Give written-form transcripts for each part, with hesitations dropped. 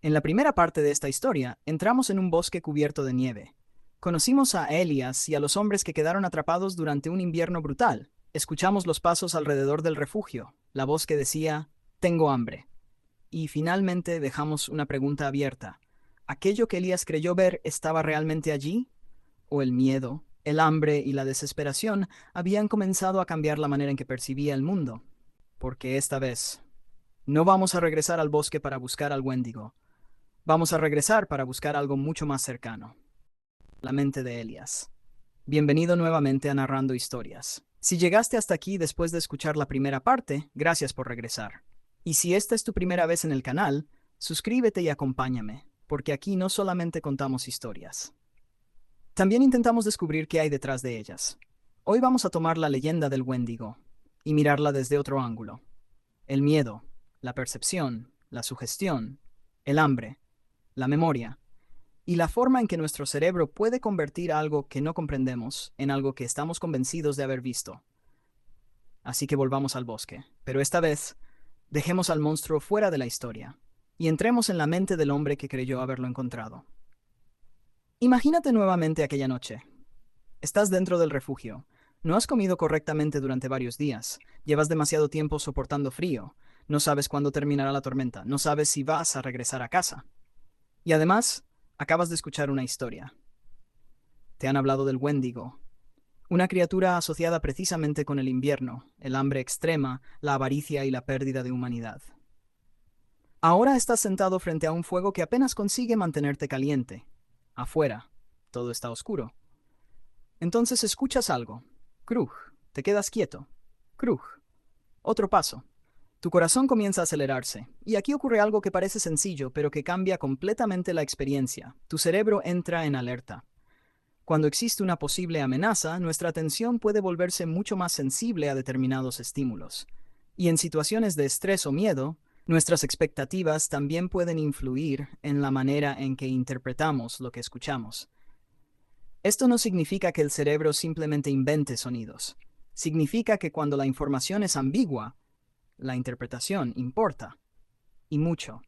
En la primera parte de esta historia, entramos en un bosque cubierto de nieve. Conocimos a Elias y a los hombres que quedaron atrapados durante un invierno brutal. Escuchamos los pasos alrededor del refugio, la voz que decía, tengo hambre. Y finalmente dejamos una pregunta abierta. ¿Aquello que Elías creyó ver estaba realmente allí? ¿O el miedo, el hambre y la desesperación habían comenzado a cambiar la manera en que percibía el mundo? Porque esta vez no vamos a regresar al bosque para buscar al Wendigo. Vamos a regresar para buscar algo mucho más cercano. La mente de Elías. Bienvenido nuevamente a Narrando Historias. Si llegaste hasta aquí después de escuchar la primera parte, gracias por regresar. Y si esta es tu primera vez en el canal, suscríbete y acompáñame, porque aquí no solamente contamos historias. También intentamos descubrir qué hay detrás de ellas. Hoy vamos a tomar la leyenda del Wendigo y mirarla desde otro ángulo. El miedo, la percepción, la sugestión, el hambre, la memoria y la forma en que nuestro cerebro puede convertir algo que no comprendemos en algo que estamos convencidos de haber visto. Así que volvamos al bosque, pero esta vez dejemos al monstruo fuera de la historia y entremos en la mente del hombre que creyó haberlo encontrado. Imagínate nuevamente aquella noche. Estás dentro del refugio. No has comido correctamente durante varios días. Llevas demasiado tiempo soportando frío. No sabes cuándo terminará la tormenta. No sabes si vas a regresar a casa. Y además, acabas de escuchar una historia. Te han hablado del Wendigo, una criatura asociada precisamente con el invierno, el hambre extrema, la avaricia y la pérdida de humanidad. Ahora estás sentado frente a un fuego que apenas consigue mantenerte caliente. Afuera, todo está oscuro. Entonces escuchas algo. Krug, te quedas quieto. Krug, otro paso. Tu corazón comienza a acelerarse, y aquí ocurre algo que parece sencillo, pero que cambia completamente la experiencia. Tu cerebro entra en alerta. Cuando existe una posible amenaza, nuestra atención puede volverse mucho más sensible a determinados estímulos. Y en situaciones de estrés o miedo, nuestras expectativas también pueden influir en la manera en que interpretamos lo que escuchamos. Esto no significa que el cerebro simplemente invente sonidos. Significa que cuando la información es ambigua, la interpretación importa, y mucho.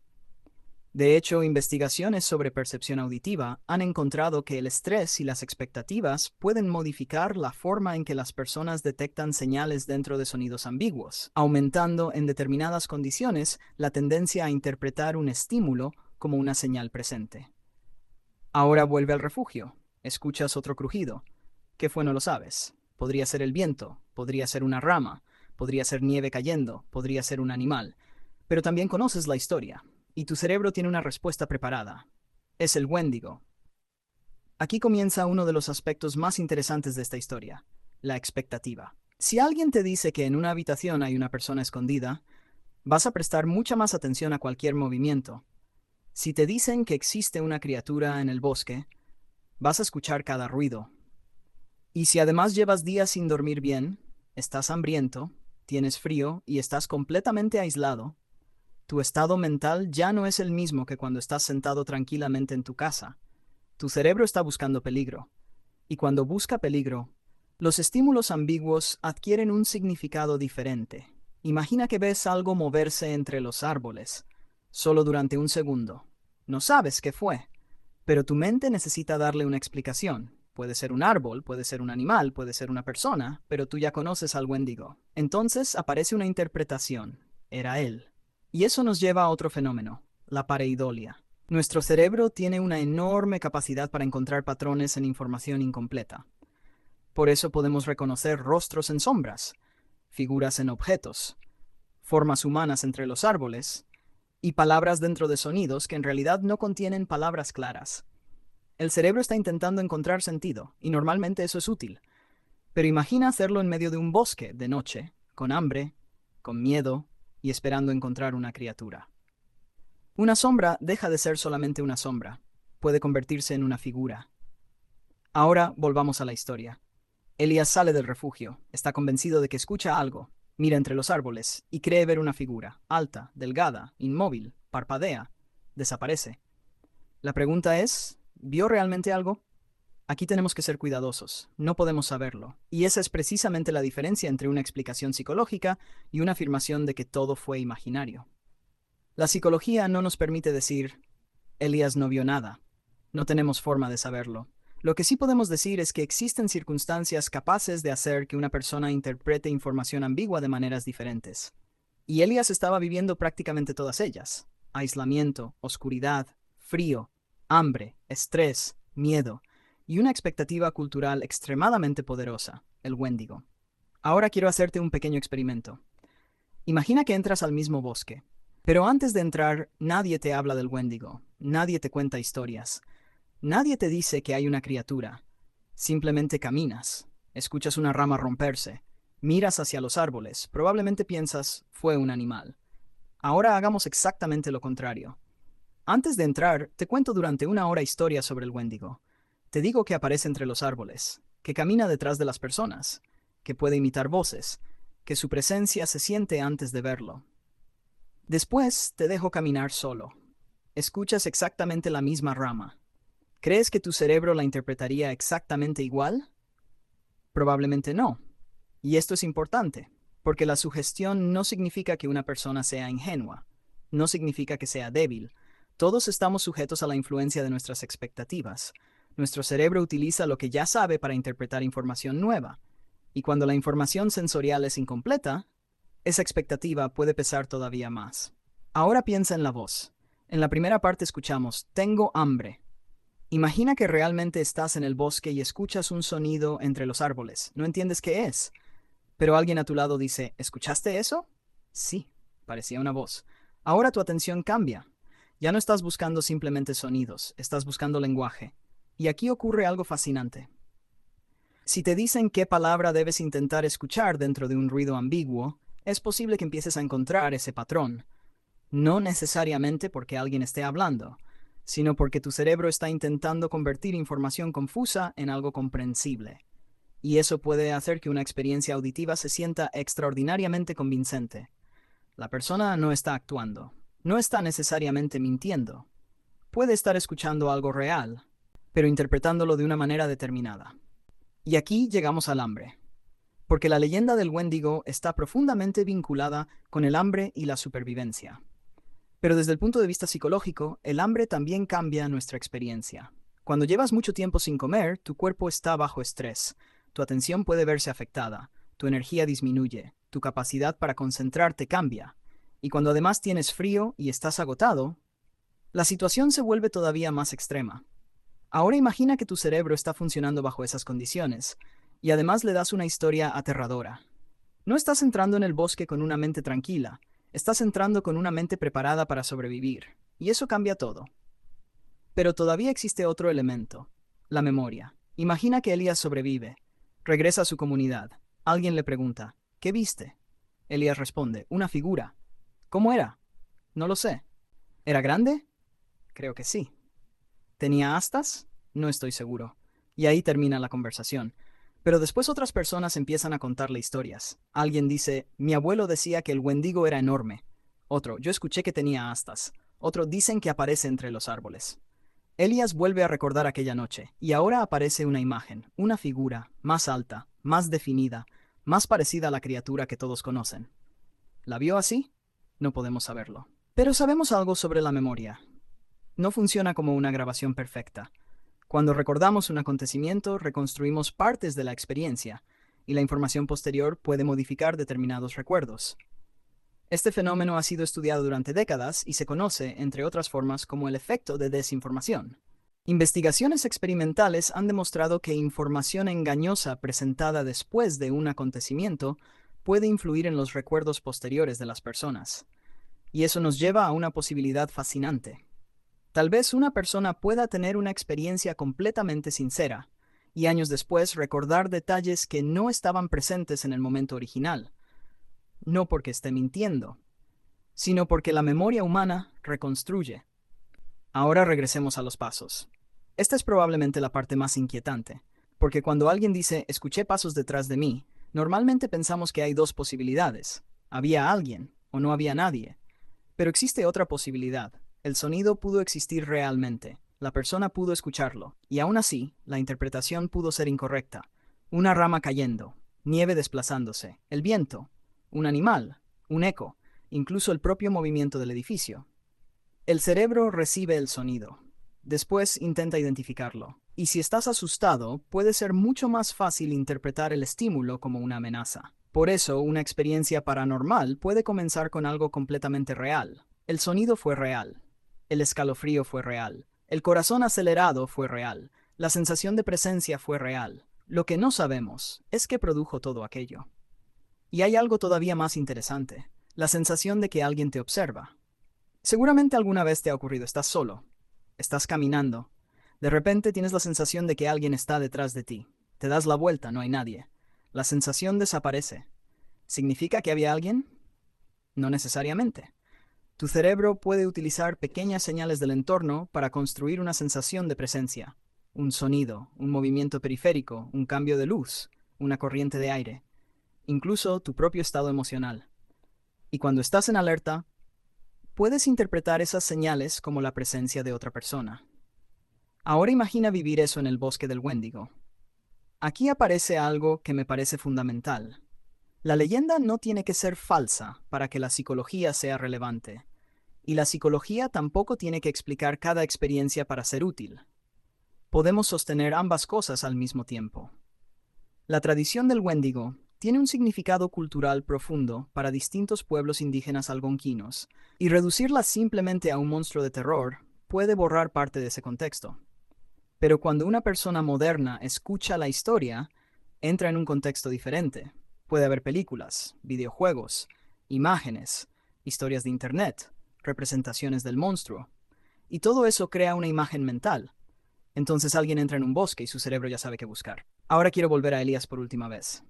De hecho, investigaciones sobre percepción auditiva han encontrado que el estrés y las expectativas pueden modificar la forma en que las personas detectan señales dentro de sonidos ambiguos, aumentando en determinadas condiciones la tendencia a interpretar un estímulo como una señal presente. Ahora vuelve al refugio. Escuchas otro crujido. ¿Qué fue? No lo sabes. Podría ser el viento, podría ser una rama, podría ser nieve cayendo, podría ser un animal. Pero también conoces la historia, y tu cerebro tiene una respuesta preparada. Es el Wendigo. Aquí comienza uno de los aspectos más interesantes de esta historia, la expectativa. Si alguien te dice que en una habitación hay una persona escondida, vas a prestar mucha más atención a cualquier movimiento. Si te dicen que existe una criatura en el bosque, vas a escuchar cada ruido. Y si además llevas días sin dormir bien, estás hambriento, tienes frío y estás completamente aislado, tu estado mental ya no es el mismo que cuando estás sentado tranquilamente en tu casa. Tu cerebro está buscando peligro. Y cuando busca peligro, los estímulos ambiguos adquieren un significado diferente. Imagina que ves algo moverse entre los árboles, solo durante un segundo. No sabes qué fue, pero tu mente necesita darle una explicación. Puede ser un árbol, puede ser un animal, puede ser una persona, pero tú ya conoces al Wendigo. Entonces aparece una interpretación. Era él. Y eso nos lleva a otro fenómeno, la pareidolia. Nuestro cerebro tiene una enorme capacidad para encontrar patrones en información incompleta. Por eso podemos reconocer rostros en sombras, figuras en objetos, formas humanas entre los árboles y palabras dentro de sonidos que en realidad no contienen palabras claras. El cerebro está intentando encontrar sentido, y normalmente eso es útil. Pero imagina hacerlo en medio de un bosque, de noche, con hambre, con miedo y esperando encontrar una criatura. Una sombra deja de ser solamente una sombra, puede convertirse en una figura. Ahora volvamos a la historia. Elías sale del refugio, está convencido de que escucha algo, mira entre los árboles y cree ver una figura, alta, delgada, inmóvil, parpadea, desaparece. La pregunta es, ¿vio realmente algo? Aquí tenemos que ser cuidadosos, no podemos saberlo, y esa es precisamente la diferencia entre una explicación psicológica y una afirmación de que todo fue imaginario. La psicología no nos permite decir, Elías no vio nada. No tenemos forma de saberlo. Lo que sí podemos decir es que existen circunstancias capaces de hacer que una persona interprete información ambigua de maneras diferentes. Y Elías estaba viviendo prácticamente todas ellas: aislamiento, oscuridad, frío, hambre, estrés, miedo y una expectativa cultural extremadamente poderosa, el Wendigo. Ahora quiero hacerte un pequeño experimento. Imagina que entras al mismo bosque, pero antes de entrar nadie te habla del Wendigo, nadie te cuenta historias, nadie te dice que hay una criatura. Simplemente caminas, escuchas una rama romperse, miras hacia los árboles, probablemente piensas, fue un animal. Ahora hagamos exactamente lo contrario. Antes de entrar, te cuento durante una hora historias sobre el Wendigo. Te digo que aparece entre los árboles, que camina detrás de las personas, que puede imitar voces, que su presencia se siente antes de verlo. Después te dejo caminar solo. Escuchas exactamente la misma rama. ¿Crees que tu cerebro la interpretaría exactamente igual? Probablemente no. Y esto es importante, porque la sugestión no significa que una persona sea ingenua, no significa que sea débil. Todos estamos sujetos a la influencia de nuestras expectativas. Nuestro cerebro utiliza lo que ya sabe para interpretar información nueva, y cuando la información sensorial es incompleta, esa expectativa puede pesar todavía más. Ahora piensa en la voz. En la primera parte escuchamos, tengo hambre. Imagina que realmente estás en el bosque y escuchas un sonido entre los árboles. No entiendes qué es, pero alguien a tu lado dice, ¿escuchaste eso? Sí, parecía una voz. Ahora tu atención cambia. Ya no estás buscando simplemente sonidos, estás buscando lenguaje. Y aquí ocurre algo fascinante. Si te dicen qué palabra debes intentar escuchar dentro de un ruido ambiguo, es posible que empieces a encontrar ese patrón. No necesariamente porque alguien esté hablando, sino porque tu cerebro está intentando convertir información confusa en algo comprensible. Y eso puede hacer que una experiencia auditiva se sienta extraordinariamente convincente. La persona no está actuando, no está necesariamente mintiendo. Puede estar escuchando algo real, pero interpretándolo de una manera determinada. Y aquí llegamos al hambre, porque la leyenda del Wendigo está profundamente vinculada con el hambre y la supervivencia. Pero desde el punto de vista psicológico, el hambre también cambia nuestra experiencia. Cuando llevas mucho tiempo sin comer, tu cuerpo está bajo estrés, tu atención puede verse afectada, tu energía disminuye, tu capacidad para concentrarte cambia. Y cuando además tienes frío y estás agotado, la situación se vuelve todavía más extrema. Ahora imagina que tu cerebro está funcionando bajo esas condiciones, y además le das una historia aterradora. No estás entrando en el bosque con una mente tranquila, estás entrando con una mente preparada para sobrevivir, y eso cambia todo. Pero todavía existe otro elemento, la memoria. Imagina que Elías sobrevive, regresa a su comunidad. Alguien le pregunta, ¿qué viste? Elías responde, una figura. ¿Cómo era? No lo sé. ¿Era grande? Creo que sí. ¿Tenía astas? No estoy seguro. Y ahí termina la conversación. Pero después otras personas empiezan a contarle historias. Alguien dice, mi abuelo decía que el Wendigo era enorme. Otro, yo escuché que tenía astas. Otro, dicen que aparece entre los árboles. Elías vuelve a recordar aquella noche, y ahora aparece una imagen, una figura, más alta, más definida, más parecida a la criatura que todos conocen. ¿La vio así? No podemos saberlo. Pero sabemos algo sobre la memoria. No funciona como una grabación perfecta. Cuando recordamos un acontecimiento, reconstruimos partes de la experiencia, y la información posterior puede modificar determinados recuerdos. Este fenómeno ha sido estudiado durante décadas y se conoce, entre otras formas, como el efecto de desinformación. Investigaciones experimentales han demostrado que información engañosa presentada después de un acontecimiento puede influir en los recuerdos posteriores de las personas. Y eso nos lleva a una posibilidad fascinante. Tal vez una persona pueda tener una experiencia completamente sincera, y años después recordar detalles que no estaban presentes en el momento original. No porque esté mintiendo, sino porque la memoria humana reconstruye. Ahora regresemos a los pasos. Esta es probablemente la parte más inquietante, porque cuando alguien dice escuché pasos detrás de mí, normalmente pensamos que hay dos posibilidades. Había alguien o no había nadie. Pero existe otra posibilidad. El sonido pudo existir realmente. La persona pudo escucharlo, y aún así, la interpretación pudo ser incorrecta. Una rama cayendo, nieve desplazándose, el viento, un animal, un eco, incluso el propio movimiento del edificio. El cerebro recibe el sonido. Después intenta identificarlo. Y si estás asustado, puede ser mucho más fácil interpretar el estímulo como una amenaza. Por eso, una experiencia paranormal puede comenzar con algo completamente real. El sonido fue real. El escalofrío fue real. El corazón acelerado fue real. La sensación de presencia fue real. Lo que no sabemos es qué produjo todo aquello. Y hay algo todavía más interesante, la sensación de que alguien te observa. Seguramente alguna vez te ha ocurrido, estás solo, estás caminando, de repente tienes la sensación de que alguien está detrás de ti. Te das la vuelta, no hay nadie. La sensación desaparece. ¿Significa que había alguien? No necesariamente. Tu cerebro puede utilizar pequeñas señales del entorno para construir una sensación de presencia. Un sonido, un movimiento periférico, un cambio de luz, una corriente de aire, incluso tu propio estado emocional. Y cuando estás en alerta, puedes interpretar esas señales como la presencia de otra persona. Ahora imagina vivir eso en el bosque del Wendigo. Aquí aparece algo que me parece fundamental. La leyenda no tiene que ser falsa para que la psicología sea relevante. Y la psicología tampoco tiene que explicar cada experiencia para ser útil. Podemos sostener ambas cosas al mismo tiempo. La tradición del Wendigo tiene un significado cultural profundo para distintos pueblos indígenas algonquinos, y reducirla simplemente a un monstruo de terror puede borrar parte de ese contexto. Pero cuando una persona moderna escucha la historia, entra en un contexto diferente. Puede haber películas, videojuegos, imágenes, historias de internet, representaciones del monstruo, y todo eso crea una imagen mental. Entonces alguien entra en un bosque y su cerebro ya sabe qué buscar. Ahora quiero volver a Elías por última vez.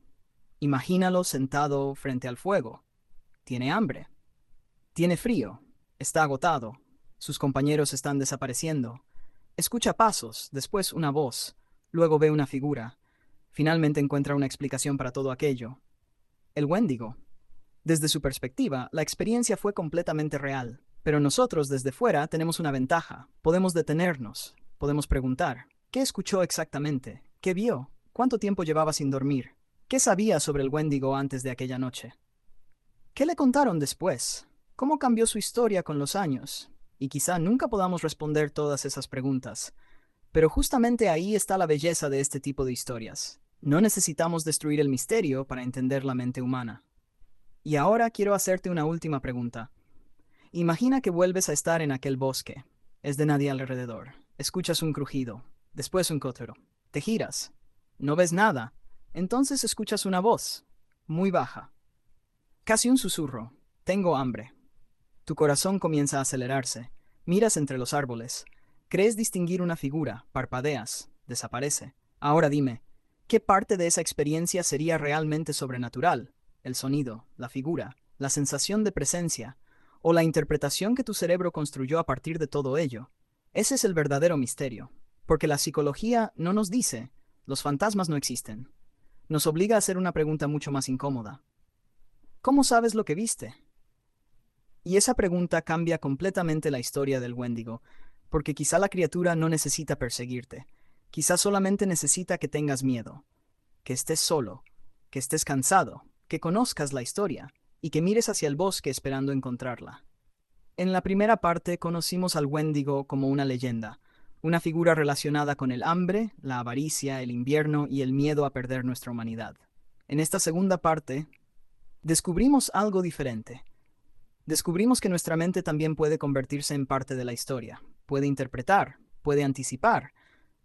Imagínalo sentado frente al fuego. Tiene hambre. Tiene frío. Está agotado. Sus compañeros están desapareciendo. Escucha pasos, después una voz. Luego ve una figura. Finalmente encuentra una explicación para todo aquello. El Wendigo. Desde su perspectiva, la experiencia fue completamente real. Pero nosotros, desde fuera, tenemos una ventaja. Podemos detenernos. Podemos preguntar. ¿Qué escuchó exactamente? ¿Qué vio? ¿Cuánto tiempo llevaba sin dormir? ¿Qué sabía sobre el Wendigo antes de aquella noche? ¿Qué le contaron después? ¿Cómo cambió su historia con los años? Y quizá nunca podamos responder todas esas preguntas. Pero justamente ahí está la belleza de este tipo de historias. No necesitamos destruir el misterio para entender la mente humana. Y ahora quiero hacerte una última pregunta. Imagina que vuelves a estar en aquel bosque. Es de nadie alrededor. Escuchas un crujido, después un cótero. Te giras. No ves nada. Entonces escuchas una voz, muy baja. Casi un susurro. Tengo hambre. Tu corazón comienza a acelerarse. Miras entre los árboles. Crees distinguir una figura. Parpadeas. Desaparece. Ahora dime, ¿qué parte de esa experiencia sería realmente sobrenatural? ¿El sonido, la figura, la sensación de presencia, o la interpretación que tu cerebro construyó a partir de todo ello? Ese es el verdadero misterio, porque la psicología no nos dice, los fantasmas no existen. Nos obliga a hacer una pregunta mucho más incómoda. ¿Cómo sabes lo que viste? Y esa pregunta cambia completamente la historia del Wendigo, porque quizá la criatura no necesita perseguirte, quizá solamente necesita que tengas miedo, que estés solo, que estés cansado, que conozcas la historia y que mires hacia el bosque esperando encontrarla. En la primera parte conocimos al Wendigo como una leyenda, una figura relacionada con el hambre, la avaricia, el invierno y el miedo a perder nuestra humanidad. En esta segunda parte, descubrimos algo diferente. Descubrimos que nuestra mente también puede convertirse en parte de la historia, puede interpretar, puede anticipar,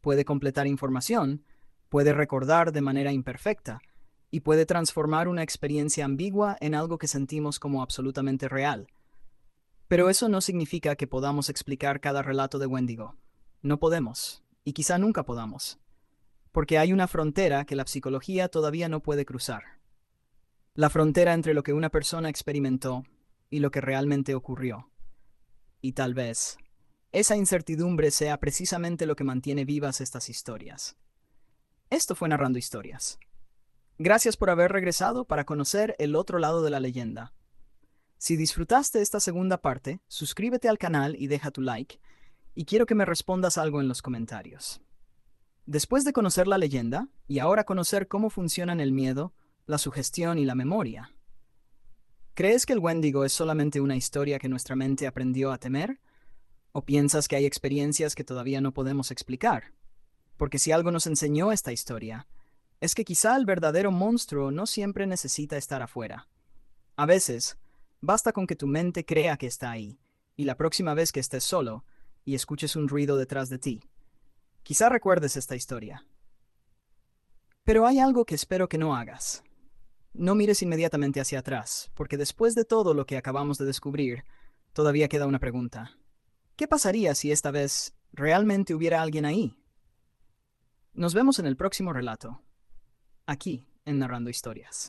puede completar información, puede recordar de manera imperfecta y puede transformar una experiencia ambigua en algo que sentimos como absolutamente real. Pero eso no significa que podamos explicar cada relato de Wendigo. No podemos, y quizá nunca podamos, porque hay una frontera que la psicología todavía no puede cruzar. La frontera entre lo que una persona experimentó y lo que realmente ocurrió. Y tal vez, esa incertidumbre sea precisamente lo que mantiene vivas estas historias. Esto fue Narrando Historias. Gracias por haber regresado para conocer el otro lado de la leyenda. Si disfrutaste esta segunda parte, suscríbete al canal y deja tu like, y quiero que me respondas algo en los comentarios. Después de conocer la leyenda, y ahora conocer cómo funcionan el miedo, la sugestión y la memoria, ¿crees que el Wendigo es solamente una historia que nuestra mente aprendió a temer? ¿O piensas que hay experiencias que todavía no podemos explicar? Porque si algo nos enseñó esta historia, es que quizá el verdadero monstruo no siempre necesita estar afuera. A veces, basta con que tu mente crea que está ahí, y la próxima vez que estés solo y escuches un ruido detrás de ti, quizá recuerdes esta historia. Pero hay algo que espero que no hagas. No mires inmediatamente hacia atrás, porque después de todo lo que acabamos de descubrir, todavía queda una pregunta. ¿Qué pasaría si esta vez realmente hubiera alguien ahí? Nos vemos en el próximo relato, aquí en Narrando Historias.